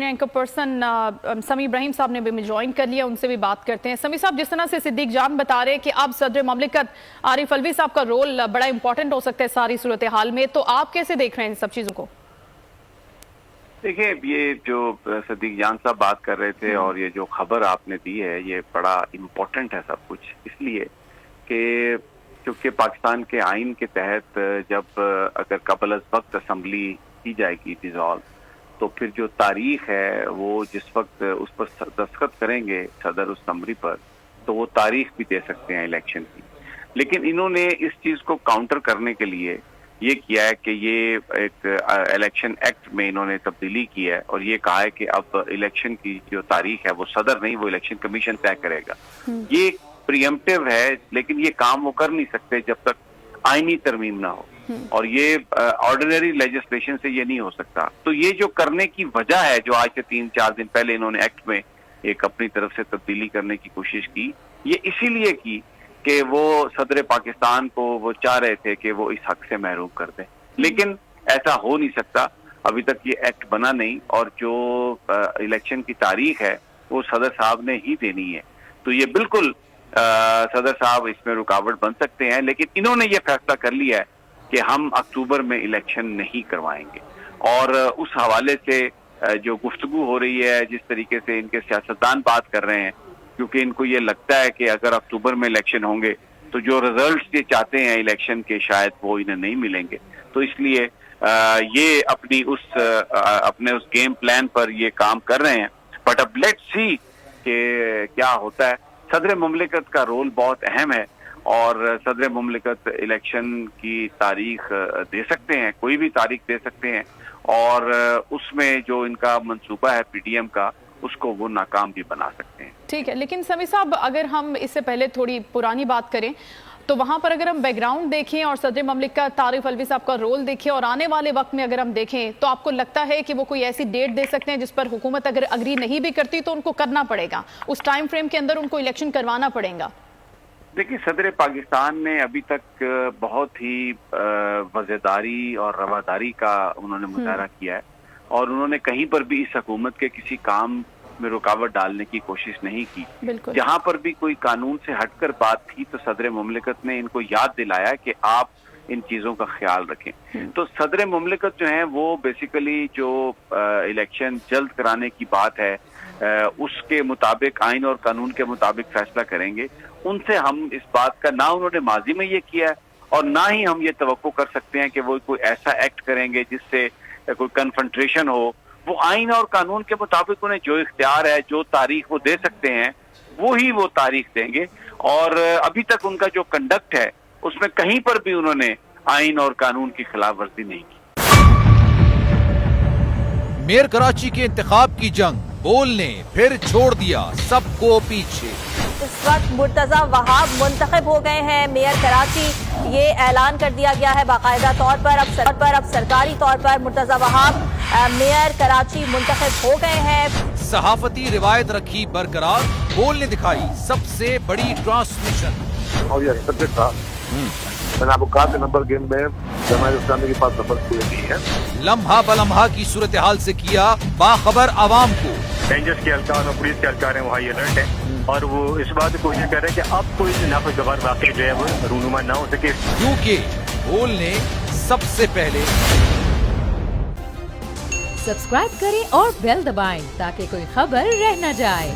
Anchor person समी इब्राहिम साहब ने भी ज्वाइन कर लिया, उनसे भी बात करते हैं। समी साहब, जिस तरह से सिद्दीक जान बता रहे हैं कि अब सदर ममलिकत आरिफ अलवी साहब का रोल बड़ा इंपॉर्टेंट हो सकता है सारी सूरत हाल में, तो आप कैसे देख रहे हैं इन सब चीजों को? देखिए, ये जो सिद्दीक जान साहब बात कर रहे थे और ये जो खबर आपने दी है, ये बड़ा इम्पोर्टेंट है सब कुछ, इसलिए कि क्योंकि पाकिस्तान के आइन के तहत जब अगर कबल अज़ वक्त असम्बली की जाएगी डिसॉल्व, तो फिर जो तारीख है वो जिस वक्त उस पर दस्तखत करेंगे सदर उस समरी पर, तो वो तारीख भी दे सकते हैं इलेक्शन की। लेकिन इन्होंने इस चीज को काउंटर करने के लिए ये किया है कि ये एक इलेक्शन एक्ट में इन्होंने तब्दीली की है और ये कहा है कि अब इलेक्शन की जो तारीख है वो सदर नहीं, वो इलेक्शन कमीशन तय करेगा। ये प्रीएम्प्टिव है, लेकिन ये काम वो कर नहीं सकते जब तक आईनी तरमीम ना हो, और ये ऑर्डिनरी लेजिस्लेशन से ये नहीं हो सकता। तो ये जो करने की वजह है, जो आज से 3-4 दिन पहले इन्होंने एक्ट में एक अपनी तरफ से तब्दीली करने की कोशिश की, ये इसीलिए की कि वो सदर पाकिस्तान को वो चाह रहे थे कि वो इस हक से महरूम कर दें, लेकिन ऐसा हो नहीं सकता। अभी तक ये एक्ट बना नहीं और जो इलेक्शन की तारीख है वो सदर साहब ने ही देनी है। तो ये बिल्कुल सदर साहब इसमें रुकावट बन सकते हैं, लेकिन इन्होंने ये फैसला कर लिया है कि हम अक्टूबर में इलेक्शन नहीं करवाएंगे। और उस हवाले से जो गुफ्तगू हो रही है, जिस तरीके से इनके सियासतदान बात कर रहे हैं, क्योंकि इनको ये लगता है कि अगर अक्टूबर में इलेक्शन होंगे तो जो रिजल्ट्स ये चाहते हैं इलेक्शन के शायद वो इन्हें नहीं मिलेंगे, तो इसलिए ये अपने उस गेम प्लान पर ये काम कर रहे हैं। बट अब लेट्स सी कि क्या होता है। सदर मुमलिकत का रोल बहुत अहम है और सदर मुमलिकत इलेक्शन की तारीख दे सकते हैं, कोई भी तारीख दे सकते हैं, और उसमें जो इनका मंसूबा है पीडीएम का, उसको वो नाकाम भी बना सकते हैं। ठीक है, लेकिन समी साहब, अगर हम इससे पहले थोड़ी पुरानी बात करें तो वहां पर अगर हम बैकग्राउंड देखें और सदर ममलिकत आरिफ अलवी साहब का रोल देखें और आने वाले वक्त में अगर हम देखें, तो आपको लगता है कि वो कोई ऐसी डेट दे सकते हैं जिस पर हुकूमत अगर अग्री नहीं भी करती तो उनको करना पड़ेगा, उस टाइम फ्रेम के अंदर उनको इलेक्शन करवाना पड़ेगा? देखिए, सदर पाकिस्तान ने अभी तक बहुत ही वज़ेदारी और रवादारी का उन्होंने मुजाहरा किया है और उन्होंने कहीं पर भी इस हुकूमत के किसी काम में रुकावट डालने की कोशिश नहीं की। जहां पर भी कोई कानून से हटकर बात थी तो सदर मुमलिकत ने इनको याद दिलाया कि आप इन चीजों का ख्याल रखें। तो सदर मुमलिकत जो है वो बेसिकली जो इलेक्शन जल्द कराने की बात है, उसके मुताबिक आइन और कानून के मुताबिक फैसला करेंगे। उनसे हम इस बात का, ना उन्होंने माजी में ये किया है और ना ही हम ये तवक्को कर सकते हैं कि वो कोई ऐसा एक्ट करेंगे जिससे कोई कन्फ्रंट्रेशन हो। वो आइन और कानून के मुताबिक उन्हें जो इख्तियार है, जो तारीख वो दे सकते हैं, वो ही वो तारीख देंगे। और अभी तक उनका जो कंडक्ट है उसमें कहीं पर भी उन्होंने आइन और कानून की खिलाफ वर्जी नहीं की। मेयर कराची के इंतखाब की जंग, बोल ने फिर छोड़ दिया सबको पीछे। इस वक्त मुर्तजा वहाब मुंतखब हो गए हैं मेयर कराची, ये ऐलान कर दिया गया है बाकायदा तौर पर। अब सरकारी तौर पर मुर्तजा वहाब मेयर कराची मुंतखब हो गए हैं। सहाफती रिवायत रखी बरकरार, बोल ने दिखाई सबसे बड़ी ट्रांसमिशन। और ये एक्सपेक्टेड था, मैंने आपको कहा कि नंबर गेम में जमात इस्लामी के पास नंबर कोई नहीं है। लम्हा बलम्हा की सूरत हाल से किया बाखबर आवाम को। रेंजर्स के एहलकार और पुलिस के एहलकार हैं वो हाई अलर्ट है और वो इस बात की कोशिश कर रहे हैं कि अब कोई नाखुशगवार वाक़या जो है वो रूनुमा ना हो सके, क्योंकि बोल ने सबसे पहले। सब्सक्राइब करें और बेल दबाएं ताकि कोई खबर रह न जाए।